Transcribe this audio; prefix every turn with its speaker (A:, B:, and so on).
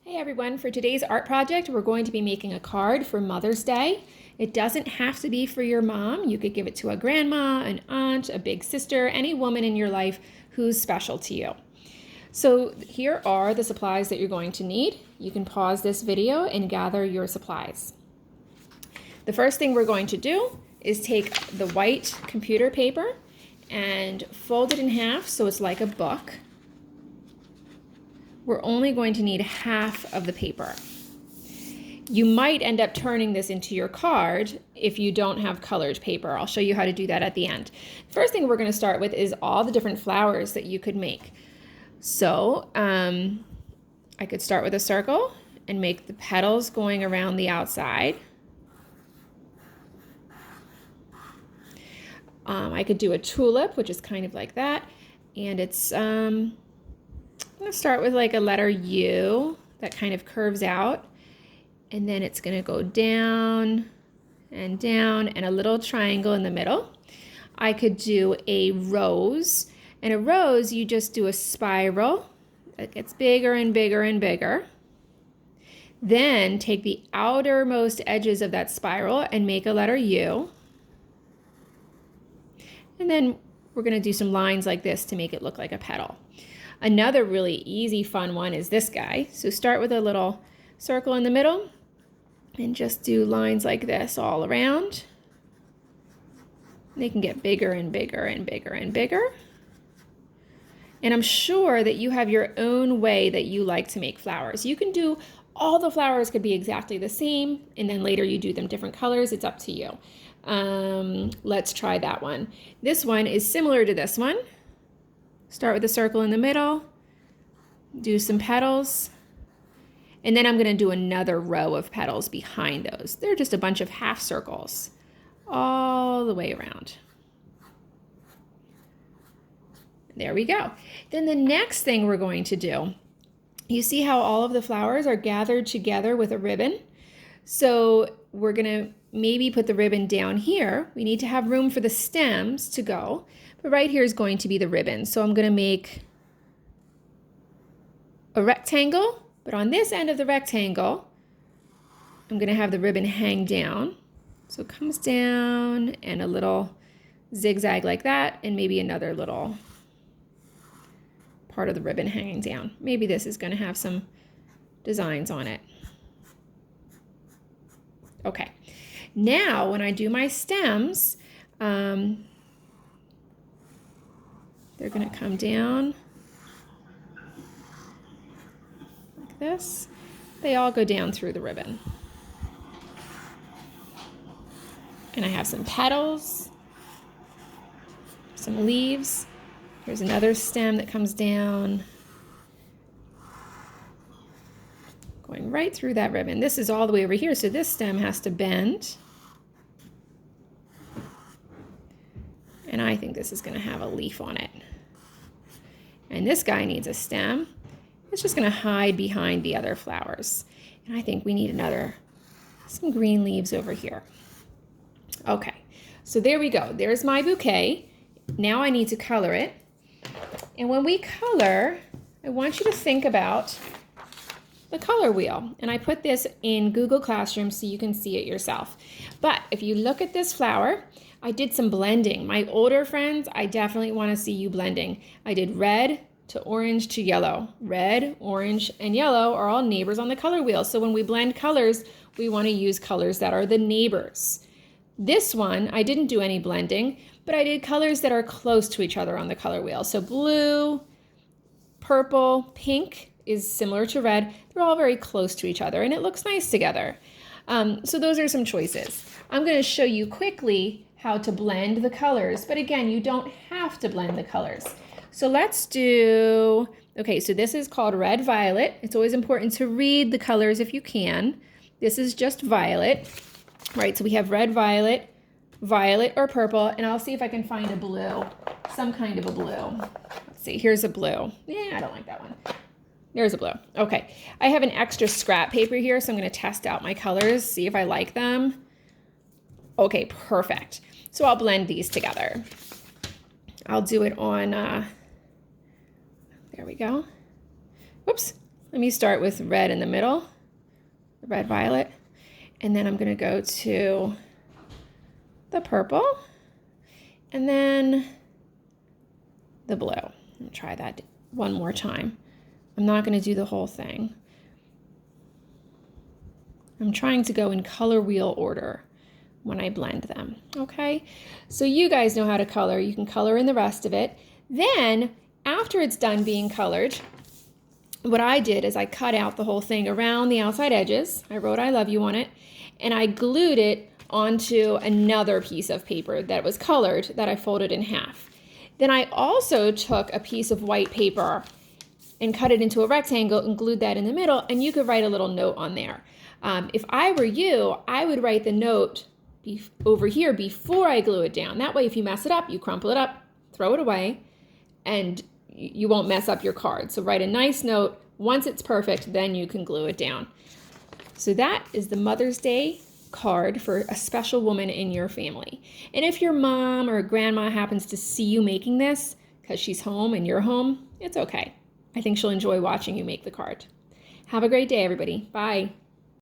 A: Hey everyone, for today's art project, we're going to be making a card for Mother's Day. It doesn't have to be for your mom. You could give it to a grandma, an aunt, a big sister, any woman in your life who's special to you. So here are the supplies that you're going to need. You can pause this video and gather your supplies. The first thing we're going to do is take the white computer paper and fold it in half so it's like a book. We're only going to need half of the paper. You might end up turning this into your card if you don't have colored paper. I'll show you how to do that at the end. First thing we're going to start with is all the different flowers that you could make. So I could start with a circle and make the petals going around the outside. I could do a tulip, which is kind of like that, and it's I'm going to start with like a letter U that kind of curves out, and then it's going to go down and a little triangle in the middle. I could do a rose, and a rose you just do a spiral that gets bigger and bigger and bigger. Then take the outermost edges of that spiral and make a letter U. And then we're going to do some lines like this to make it look like a petal. Another really easy, fun one is this guy. So start with a little circle in the middle and just do lines like this all around. They can get bigger and bigger and bigger and bigger. And I'm sure that you have your own way that you like to make flowers. You can do all the flowers could be exactly the same, and then later you do them different colors. It's up to you. Let's try that one. This one is similar to this one. Start with a circle in the middle, do some petals, and then I'm going to do another row of petals behind those. They're just a bunch of half circles all the way around. There we go. Then the next thing we're going to do, you see how all of the flowers are gathered together with a ribbon? So we're going to maybe put the ribbon down here. We need to have room for the stems to go. But right here is going to be the ribbon. So I'm going to make a rectangle, but on this end of the rectangle, I'm going to have the ribbon hang down. So it comes down and a little zigzag like that, and maybe another little part of the ribbon hanging down. Maybe this is going to have some designs on it. Okay, now when I do my stems, they're going to come down like this. They all go down through the ribbon. And I have some petals, some leaves. There's another stem that comes down, going right through that ribbon. This is all the way over here, so this stem has to bend. And I think this is going to have a leaf on it. And this guy needs a stem. It's just going to hide behind the other flowers. And I think we need some green leaves over here. Okay, so there we go. There's my bouquet. Now I need to color it. And when we color, I want you to think about the color wheel. And I put this in Google Classroom so you can see it yourself. But if you look at this flower, I did some blending. My older friends, I definitely want to see you blending. I did red to orange to yellow. Red, orange, and yellow are all neighbors on the color wheel. So when we blend colors, we want to use colors that are the neighbors. This one, I didn't do any blending, but I did colors that are close to each other on the color wheel. So blue, purple, pink is similar to red. They're all very close to each other, and it looks nice together. So those are some choices. I'm going to show you quickly how to blend the colors, but again, you don't have to blend the colors. So let's do, okay, so this is called red violet. It's always important to read the colors if you can. This is just violet, right? So we have red violet, violet or purple, and I'll see if I can find a blue, some kind of a blue. Let's see, here's a blue. Yeah, I don't like that one. There's a blue. Okay, I have an extra scrap paper here, so I'm going to test out my colors, see if I like them. Okay, perfect. So I'll blend these together. I'll do it on, there we go. Whoops, Let me start with red in the middle, red, violet, and then I'm going to go to the purple, and then the blue. I'll try that one more time. I'm not going to do the whole thing. I'm trying to go in color wheel order when I blend them, okay? So you guys know how to color. You can color in the rest of it. Then, after it's done being colored, what I did is I cut out the whole thing around the outside edges. I wrote I love you on it, and I glued it onto another piece of paper that was colored that I folded in half. Then I also took a piece of white paper and cut it into a rectangle and glued that in the middle, and you could write a little note on there. If I were you, I would write the note over here before I glue it down. That way, if you mess it up, you crumple it up, throw it away, and you won't mess up your card. So write a nice note. Once it's perfect, then you can glue it down. So that is the Mother's Day card for a special woman in your family. And if your mom or grandma happens to see you making this because she's home and you're home, it's okay. I think she'll enjoy watching you make the card. Have a great day, everybody. Bye.